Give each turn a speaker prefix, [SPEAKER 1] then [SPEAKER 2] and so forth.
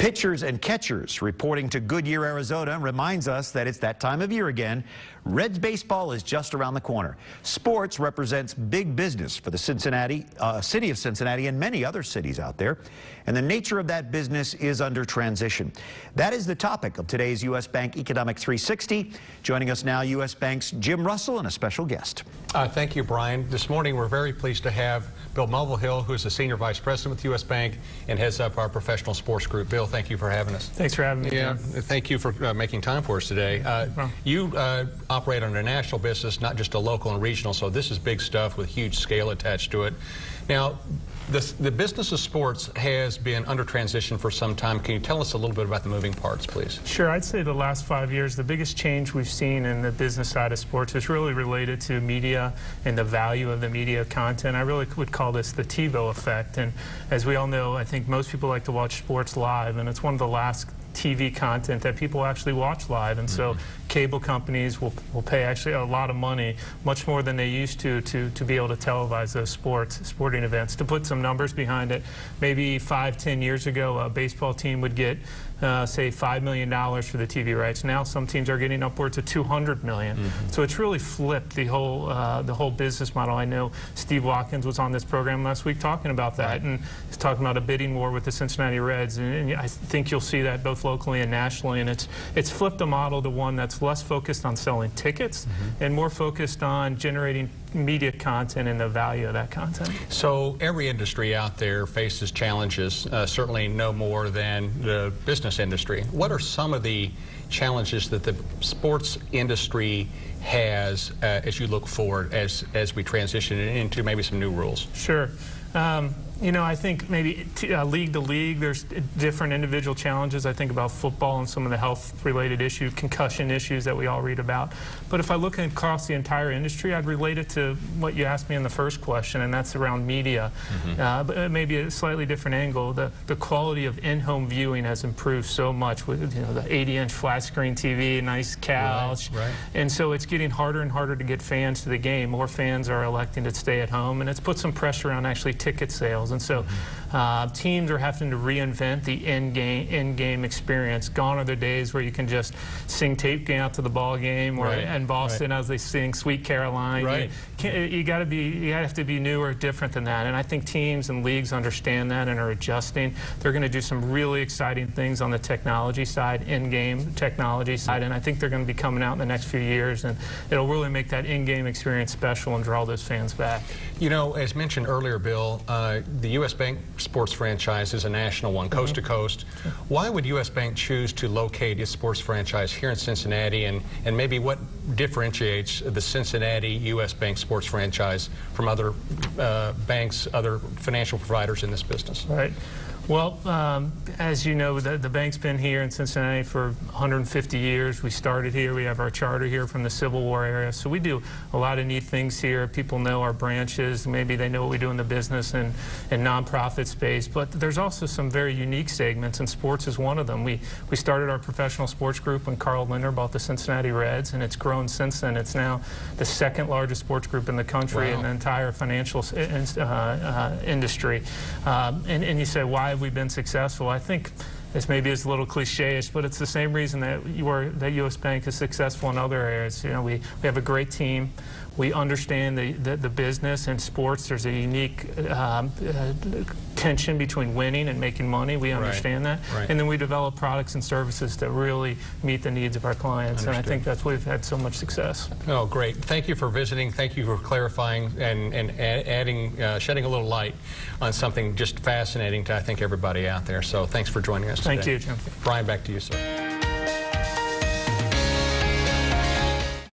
[SPEAKER 1] Pitchers and catchers reporting to Goodyear, Arizona reminds us that it's that time of year again. Reds baseball is just around the corner. Sports represents big business for the city of Cincinnati and many other cities out there. And the nature of that business is under transition. That is the topic of today's U.S. Bank Economic 360. Joining us now, U.S. Bank's Jim Russell and a special guest.
[SPEAKER 2] Thank you, Brian. This morning we're very pleased to have Bill Mulvihill, who is the Senior Vice President with U.S. Bank and heads up our professional sports group. Bill, thank you for having us.
[SPEAKER 3] Thanks for having me.
[SPEAKER 2] Yeah, thank you for making time for us today. You operate on a national business, not just a local and regional, so this is big stuff with huge scale attached to it. Now, the business of sports has been under transition for some time. Can you tell us a little bit about the moving parts, please?
[SPEAKER 3] Sure. I'd say the last 5 years, the biggest change we've seen in the business side of sports is really related to media and the value of the media content. I really would call this the TiVo effect. And as we all know, I think most people like to watch sports live, and it's one of the last TV content that people actually watch live, and so cable companies will pay actually a lot of money, much more than they used to be able to televise those sporting events. To put some numbers behind it, maybe 5-10 years ago, a baseball team would get say $5 million for the TV rights. Now some teams are getting upwards of $200 million. So it's really flipped the whole business model. I know Steve Watkins was on this program last week talking about that, and he's talking about a bidding war with the Cincinnati Reds, and I think you'll see that both locally and nationally. And it's flipped the model to one that's less focused on selling tickets and more focused on generating media content and the value of that content.
[SPEAKER 2] So every industry out there faces challenges, certainly no more than the business industry. What are some of the challenges that the sports industry has as you look forward, as we transition into maybe some new rules?
[SPEAKER 3] Sure. You know, I think maybe league to league, there's different individual challenges. I think about football and some of the health-related issues, concussion issues that we all read about. But if I look across the entire industry, I'd relate it to what you asked me in the first question, and that's around media. But maybe a slightly different angle. The quality of in-home viewing has improved so much with the 80-inch flat-screen TV, nice couch. And so it's getting harder and harder to get fans to the game. More fans are electing to stay at home, and it's put some pressure on actually ticket sales. And so teams are having to reinvent the in-game experience. Gone are the days where you can just sing tape game out to the ball game, or in Boston as they sing Sweet Caroline. You have to be new or different than that. And I think teams and leagues understand that and are adjusting. They're going to do some really exciting things on the technology side, in-game technology side, and I think they're going to be coming out in the next few years, and it'll really make that in-game experience special and draw those fans back.
[SPEAKER 2] You know, as mentioned earlier, Bill, the U.S. Bank sports franchise is a national one, coast to coast. Why would U.S. Bank choose to locate its sports franchise here in Cincinnati, and maybe what differentiates the Cincinnati U.S. Bank sports franchise from other banks, other financial providers in this business?
[SPEAKER 3] Right. Well, as you know, the bank's been here in Cincinnati for 150 years. We started here. We have our charter here from the Civil War era. So we do a lot of neat things here. People know our branches. Maybe they know what we do in the business and nonprofit space. But there's also some very unique segments, and sports is one of them. We started our professional sports group when Carl Lindner bought the Cincinnati Reds, and it's grown since then. It's now the second largest sports group in the country in the entire financial industry. And you say, why have we been successful? I think this maybe is a little cliche-ish, but it's the same reason that U.S. Bank is successful in other areas. You know, we have a great team. We understand the business. In sports, there's a unique tension between winning and making money. We understand that. And then we develop products and services that really meet the needs of our clients. And I think that's why we've had so much success.
[SPEAKER 2] Oh, great. Thank you for visiting. Thank you for clarifying and adding, shedding a little light on something just fascinating to, I think, everybody out there. So thanks for joining us today.
[SPEAKER 3] Thank you, Jim.
[SPEAKER 2] Brian, back to you, sir.